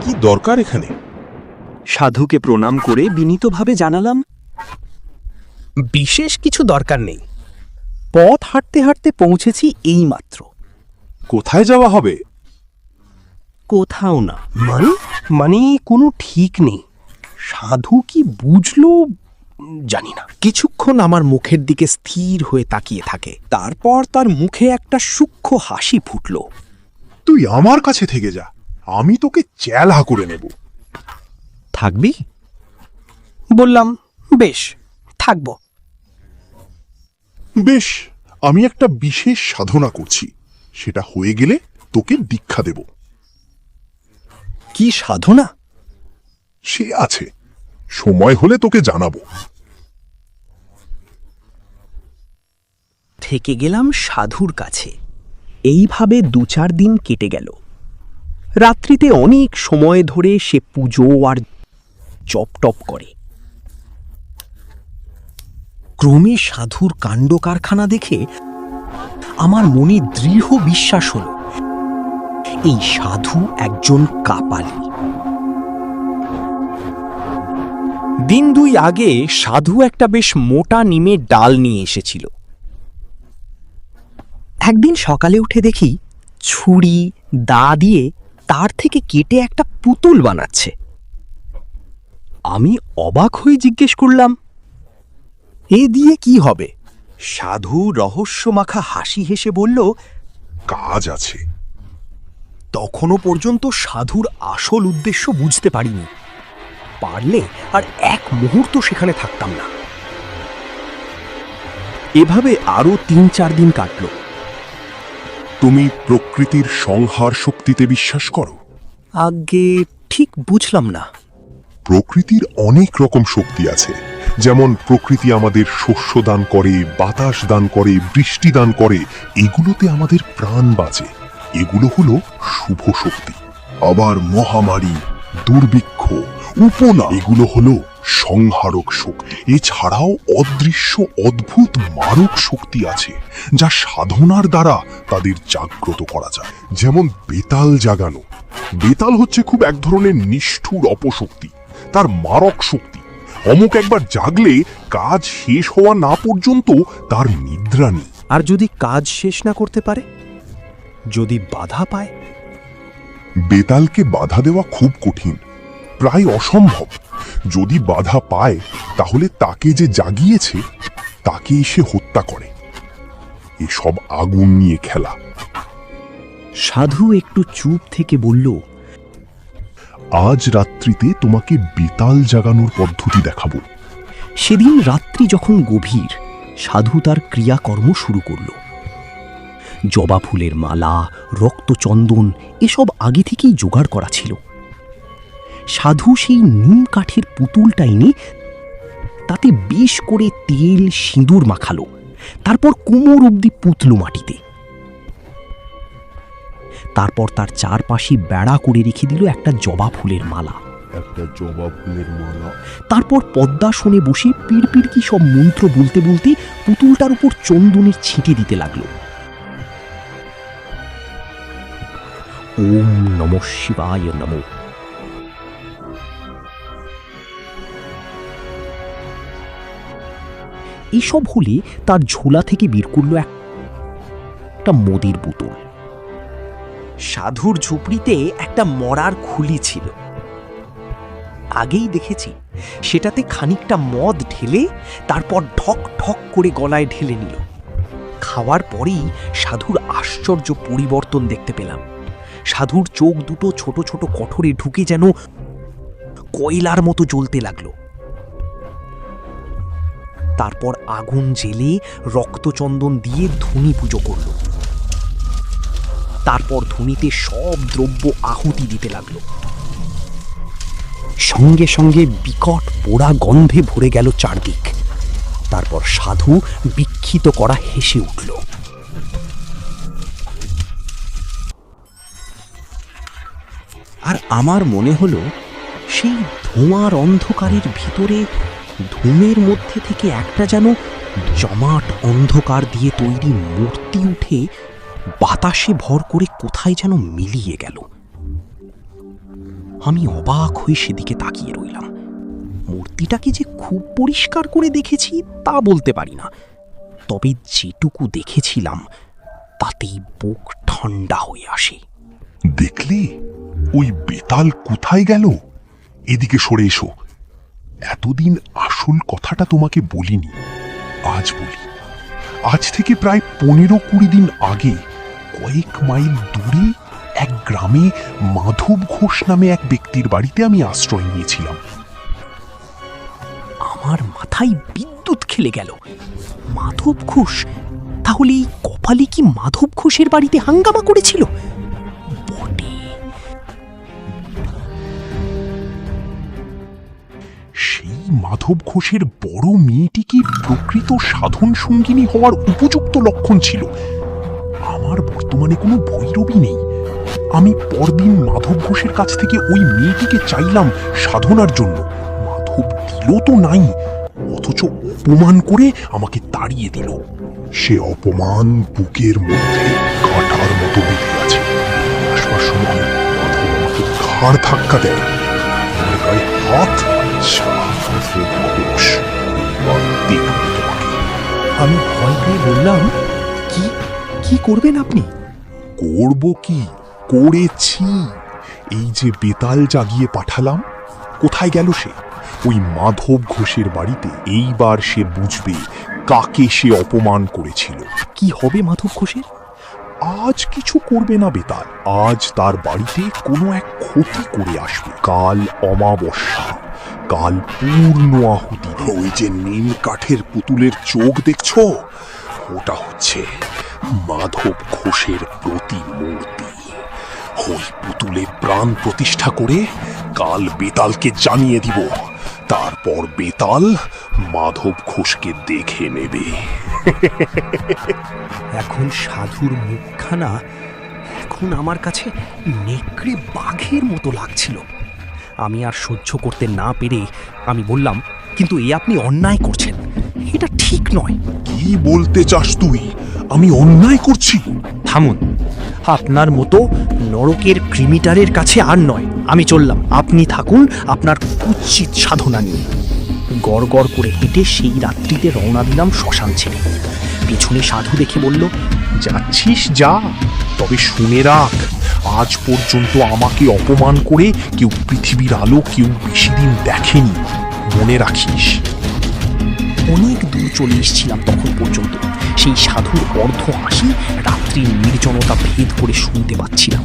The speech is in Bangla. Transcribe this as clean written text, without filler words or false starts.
কি দরকার এখানে? সাধুকে প্রণাম করে বিনীতভাবে জানালাম, বিশেষ কিছু দরকার নেই। পথ হাঁটতে হাঁটতে পৌঁছেছি এইমাত্র। কোথায় যাওয়া হবে? কোথাও না। মানে কোনো ঠিক নেই। সাধু কি বুঝলো জানি না। কিছুক্ষণ আমার মুখের দিকে স্থির হয়ে তাকিয়ে থাকে, তারপর তার মুখে একটা সূক্ষ্ম হাসি ফুটল। তুই আমার কাছে থেকে যা, আমি তোকে চ্যালা করে নেব। থাকবি? বললাম, বেশ, থাকব। বেশ, আমি একটা বিশেষ সাধনা করছি, সেটা হয়ে গেলে তোকে দীক্ষা দেব। কি সাধনা? সে আছে, সময় হলে তোকে জানাবো। থেকে গেলাম সাধুর কাছে। এইভাবে 2-4 দিন কেটে গেল। রাত্রিতে অনেক সময় ধরে সে পুজো আর জপটপ করে। ক্রমে সাধুর কাণ্ড কারখানা দেখে আমার মনে দৃঢ় বিশ্বাস হল, এই সাধু একজন কাপালি। দিন 2 আগে সাধু একটা বেশ মোটা নিমের ডাল নিয়ে এসেছিল। একদিন সকালে উঠে দেখি ছুরি দা দিয়ে তার থেকে কেটে একটা পুতুল বানাচ্ছে। আমি অবাক হয়ে জিজ্ঞেস করলাম, এ দিয়ে কি হবে? সাধু রহস্যমাখা হাসি হেসে বলল, কাজ আছে। তখনও পর্যন্ত সাধুর আসল উদ্দেশ্য বুঝতে পারিনি। পারলে আর এক মুহূর্ত সেখানে থাকতাম না। এভাবে আরো 3-4 দিন কাটল। তুমি প্রকৃতির সংহার শক্তিতে বিশ্বাস করো? আগে ঠিক বুঝলাম না। প্রকৃতির অনেক রকম শক্তি আছে, যেমন প্রকৃতি আমাদের শস্য দান করে, বাতাস দান করে, বৃষ্টি দান করে, এগুলোতে আমাদের প্রাণ বাঁচে। এগুলো হলো শুভ শক্তি। আবার মহামারী, দুর্ভিক্ষ, উপনা, এগুলো হলো সংহারক শক্তি। এছাড়াও অদৃশ্য অদ্ভুত মারক শক্তি আছে, যা সাধনার দ্বারা তাদের জাগ্রত করা যায়। যেমন বেতাল জাগানো। বেতাল হচ্ছে খুব এক ধরনের নিষ্ঠুর অপশক্তি, তার মারক শক্তি। অমুক একবার জাগলে কাজ শেষ হওয়া না পর্যন্ত তার নিদ্রা নেই। আর যদি কাজ শেষ না করতে পারে, যদি বাধা পায়? বেতালকে বাধা দেওয়া খুব কঠিন, প্রায় অসম্ভব। যদি বাধা পায়, তাহলে তাকে যে জাগিয়েছে তাকে এসে হত্যা করে। এসব আগুন নিয়ে খেলা। সাধু একটু চুপ থেকে বলল, আজ রাত্রিতে তোমাকে বেতাল জাগানোর পদ্ধতি দেখাবো। সেদিন রাত্রি যখন গভীর, সাধু তার ক্রিয়াকর্ম শুরু করল। জবা ফুলের মালা, রক্তচন্দন এসব আগে থেকেই জোগাড় করা ছিল। সাধু সেই নিম কাঠের পুতুলটা এনে তাতে বেশ করে তেল সিঁদুর মাখালো, তারপর কোমর অবধি পুতল মাটিতে। তারপর তার চারপাশে বেড়া করে রেখে দিল একটা জবা ফুলের মালা। তারপর পদ্মাসনে বসে পিড়পিড় কি সব মন্ত্র বলতে বলতে পুতুলটার উপর চন্দনের ছিটে দিতে লাগলো। ওম নমঃ শিবায় নমঃ। এসব হলে তার ঝোলা থেকে বের করলো একটা মদের বোতল। সাধুর ঝুপড়িতে একটা মরার খুলি ছিল, আগেই দেখেছি। সেটাতে খানিকটা মদ ঢেলে তারপর ঢক ঢক করে গলায় ঢেলে নিল। খাওয়ার পরেই সাধুর আশ্চর্য পরিবর্তন দেখতে পেলাম। সাধুর চোখ দুটো ছোট ছোট কঠোরে ঢুকে যেন কয়লার মতো জ্বলতে লাগলো। তারপর আগুন জ্বেলে রক্তচন্দন দিয়ে ধুনি পুজো করল। তারপর ধুনিতে সব দ্রব্য আহুতি দিতে লাগলো। সঙ্গে সঙ্গে বিকট পোড়া গন্ধে ভরে গেল চারদিক। তারপর সাধু বিক্ষিত করা হেসে উঠল। আর আমার মনে হলো, সেই ধোঁয়ার অন্ধকারের ভিতরে ধূমের মধ্যে থেকে একটা যেন জমাট অন্ধকার দিয়ে তৈরি মূর্তি উঠে বাতাসে ভর করে কোথায় যেন মিলিয়ে গেল। আমি অবাক হয়ে সেদিকে তাকিয়ে রইলাম। মূর্তিটাকে যে খুব পরিষ্কার করে দেখেছি তা বলতে পারি না, তবে যেটুকু দেখেছিলাম তাতেই বুক ঠান্ডা হয়ে আসে। দেখলে ওই বেতাল কোথায় গেল? এদিকে সরে এসো। এতদিন আসল কথাটা তোমাকে বলিনি, আজ বলি। আজ থেকে প্রায় 15-20 দিন আগে কয়েক মাইল দূরে এক গ্রামে মাধব ঘোষ নামে এক ব্যক্তির বাড়িতে আমি আশ্রয় নিয়েছিলাম। আমার মাথায় বিদ্যুৎ খেলে গেল। মাধব ঘোষ? তাহলে এই কপালে কি মাধব ঘোষের বাড়িতে হাঙ্গামা করেছিল? বটে। সেই মাধব ঘোষের বড় মেয়েটি কি প্রকৃত সাধন সঙ্গিনী হওয়ার উপযুক্ত লক্ষণ ছিল? আমার বর্তমানে কোনো ভৈরবী নেই। আমি পরদিন মাধব ঘোষের কাছ থেকে ওই মেয়েটিকে চাইলাম সাধনার জন্য। মাধব দিল তো নাই, অথচ অপমান করে আমাকে তাড়িয়ে দিল। সে অপমান বুকের মধ্যে কাঁটার মতো বেঁধে আছে। আসবার সময় মাধব আমাকে ঘাড় ধাক্কা দেয়, আমার গায়ে হাত। ঘোষ, এবার দেখব তোমাকে। আমি ভয় পেয়ে বললাম, কি কি করবেন আপনি? করব কি, করেছি। এই যে বেতাল জাগিয়ে পাঠালাম, কোথায় গেল সে? ওই মাধব ঘোষের বাড়িতে। এইবার সে বুঝবে কাকে সে অপমান করেছিল। কি হবে মাধব ঘোষের? আজ কিছু করবে না বেতাল, আজ তার বাড়িতে কোনো এক ক্ষতি করে আসবে। কাল অমাবস্যা, কাল পূর্ণ আহুতি। ওই যে নিম কাঠের পুতুলের চোখ দেখছো, ওটা হচ্ছে মাধব ঘোষের প্রতিমূর্তি। ওই পুতুলে প্রাণ প্রতিষ্ঠা করে কাল বেতালকে জানিয়ে দিব। তারপর বেতাল মাধব ঘোষকে দেখে নেবে। এখন সাধুর মুখখানা এখন আমার কাছে নেকড়ে বাঘের মতো লাগছিল। আমি আর সহ্য করতে না পেরে আমি বললাম, কিন্তু এ আপনি অন্যায় করছেন, এটা ঠিক নয়। কি বলতে চাস তুই? আমি অন্যায় করছি? থামুন, আপনার মতো নরকের ক্রিমিটারের কাছে আর নয়। আমি চললাম, আপনি থাকুন আপনার কুৎসিত সাধনা নিয়ে। গড় গড় করে হেঁটে সেই রাত্রিতে রওনা দিলাম শ্মশান ছেড়ে। পিছনে সাধু দেখে বলল, যাচ্ছিস যা, তবে শুনে রাখ, আজ পর্যন্ত আমাকে অপমান করে কেউ পৃথিবীর আলো কেউ বেশি দিন দেখেনি, মনে রাখিস। অনেক দূর চলে এসেছিলাম তখন পর্যন্ত। সেই সাধুর অর্ধ হাসি রাত্রির নির্জনতা ভেদ করে শুনতে পাচ্ছিলাম।